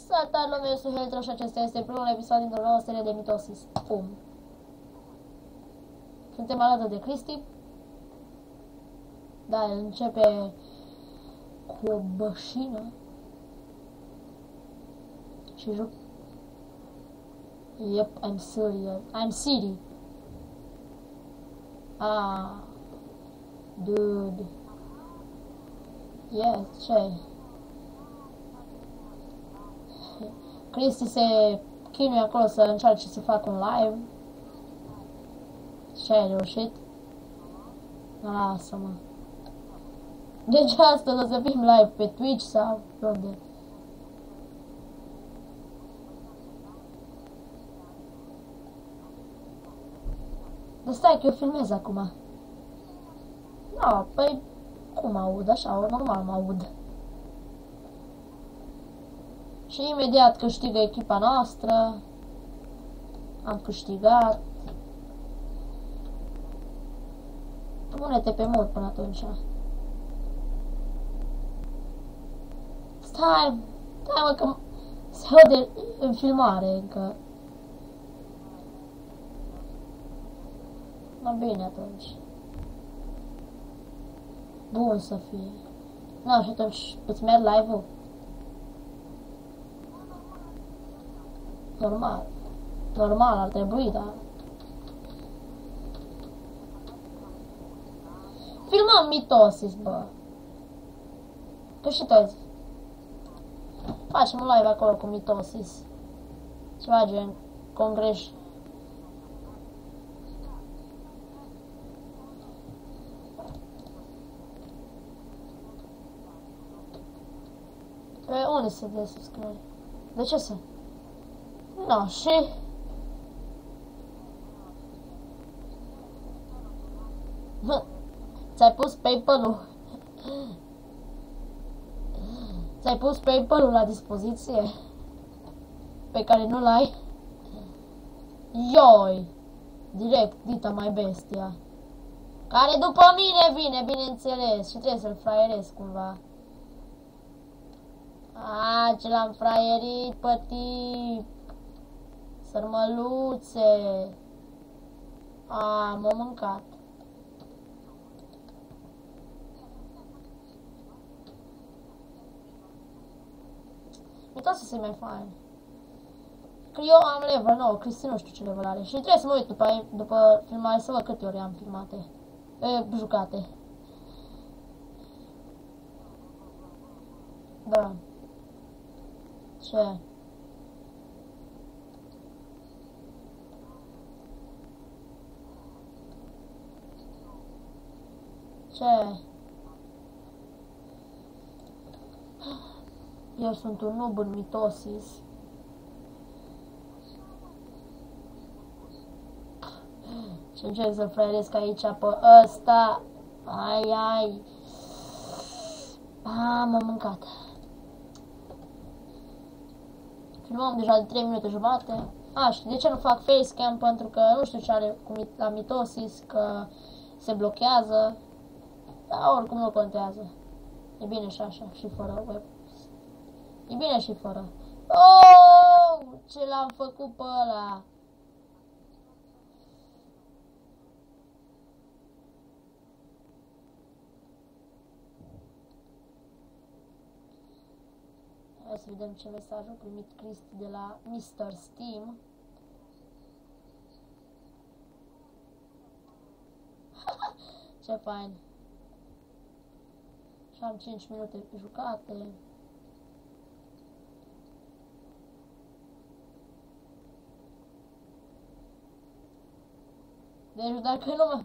Salutare lume, eu sunt Heltro și acesta este primul episod dintr-o nouă serie de Mitosis. Pum. Suntem alături de Cristi. Da, el începe cu o bășină. Și joc. Yep, I'm serious. I'm Siri. Ah. Dude. Yes, ce? Cristi se chinuie acolo să încerce să facă un live. Și ai reușit? Lasă-mă. Deci astăzi o să fim live pe Twitch sau pe unde? Dar stai că eu filmez acum. No, păi cum aud așa, normal mă aud. Și imediat câștigă echipa noastră. Am câștigat. Pune-te pe mod până atunci. Stai mă că se aude în filmare încă. Na bine atunci. Bun să fie. Na, și atunci îți merg live-ul? Normal. Normal, ar trebui, dar... Filmăm Mitosis, bă. Că și toți. Facem un live acolo cu Mitosis. Ceva gen congres. Pe unde se descrie? De ce să? No, și... Ți-ai pus PayPal-ul. Ți-ai pus PayPal-ul la dispoziție? Pe care nu-l ai? Ioi! Direct, dita mai bestia. Care după mine vine, bineînțeles. Și trebuie să-l fraieresc cumva. A, ce l-am fraierit pe tip. Sărmăluțe. A, m-a mâncat. Mitosis e mai fain. Că eu am level 9, Cristi nu știu ce level are. Și trebuie să mă uit după filmare să văd câte ori am filmate. Jucate. Da. Ce? Ce? Eu sunt un noob în Mitosis. Și încerc să-l fraieresc aici pe ăsta. Ai. M-am mâncat. Filmăm deja de 3 minute jumate. Și de ce nu fac facecam? Pentru că nu știu ce are la Mitosis, că se blochează. Dar oricum nu contează. E bine și așa, și fără web. E bine și fără. Oh, ce l-am făcut pe ăla. Hai să vedem ce mesaj a primit Cristi de la Mr. Steam. Ce fain. Și am 5 minute jucate. Deci dacă nu mă...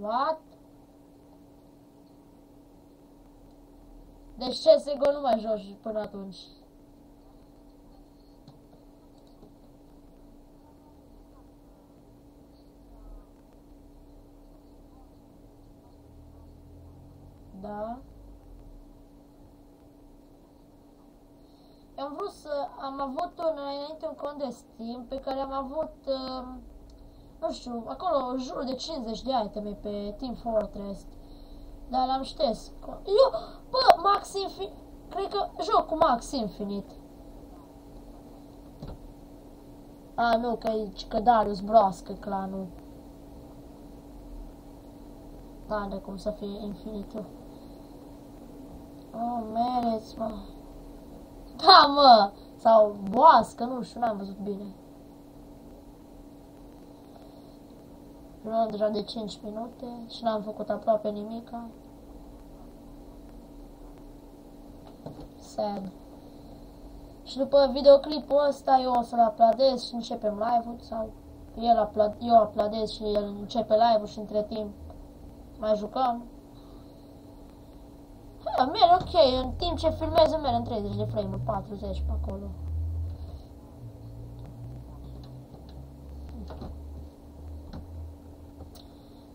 What? Deci CSGO nu mai joci până atunci. Da. Eu am vrut să... Am avut înainte un cont de Steam pe care am avut... nu știu, acolo în jur de 50 de iteme pe Team Fortress. Da, l-am șters. Eu, bă, Max Infinite, cred că joc cu Max Infinite. A, nu, că Darius broască clanul. N-are cum să fie infinitul. Oh, mereți, mă. Da, mă! Sau boască, nu știu, n-am văzut bine. Luăm deja de 5 minute și n-am făcut aproape nimica. Sad. Și după videoclipul ăsta eu o să-l uploadez și începem live-ul sau eu uploadez și el începe live-ul și între timp mai jucăm. Merge ok, în timp ce filmez merg în 30 de frame-uri, 40 pe acolo.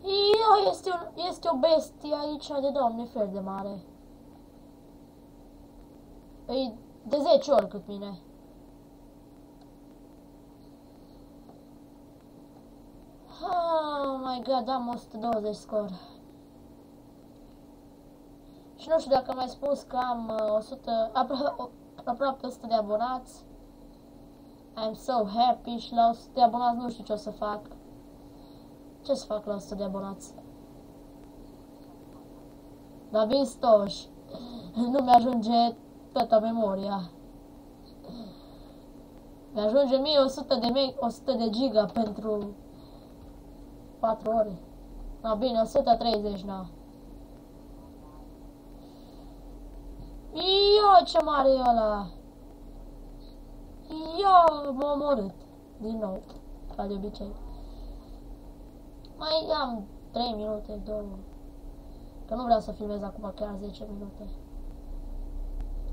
Ia, este o bestie aici de Doamne fel de mare. E de 10 ori cât mine. Oh my god, am 120 scor. Și nu știu dacă am mai spus că am aproape 100 de abonați. I'm so happy și la 100 de abonați nu știu ce o să fac. Ce să fac la 100 de abonați? Dar vin stoși. Nu mi-ajunge toată memoria. Mi-ajunge mie 100 de giga pentru 4 ore. Na bine, 130, na. Ia, ce mare e ăla! Ia, m-a omorât. Din nou, ca de obicei. Mai am 3 minute, 2. Că nu vreau să filmez acum chiar 10 minute.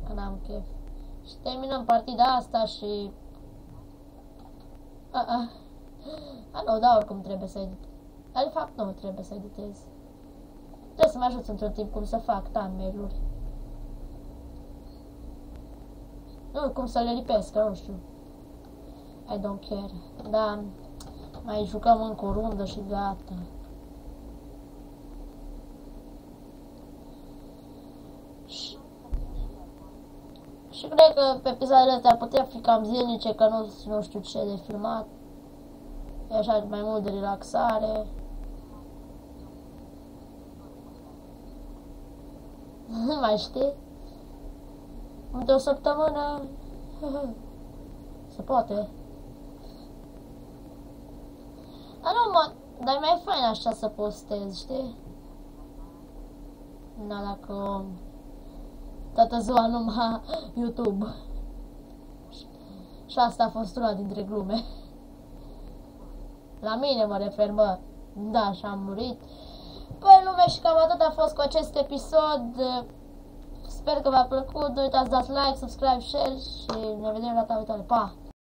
Că n-am chef. Și terminăm partida asta și... nu, da, oricum trebuie să editez. Dar de fapt nu trebuie să editez. Trebuie să mă ajut într-un timp cum să fac thumbnail-uri. Nu, cum să le lipesc, că nu știu. I don't care. Da, mai jucăm încă o rundă și gata. Și cred că pe episoadele astea putea fi cam zilnice, că nu știu ce de filmat. E așa mai mult de relaxare. Nu mai știi? Între o săptămână... Se poate. Dar nu, dar e mai fain așa să postez, știi? Da, dacă... Toată ziua numai YouTube. Și asta a fost una dintre glume. La mine mă refer, mă. Da, și am murit. Păi, lume, și cam atât a fost cu acest episod. Sper că v-a plăcut. Nu uitați, dați like, subscribe, share și ne vedem data viitoare. Pa!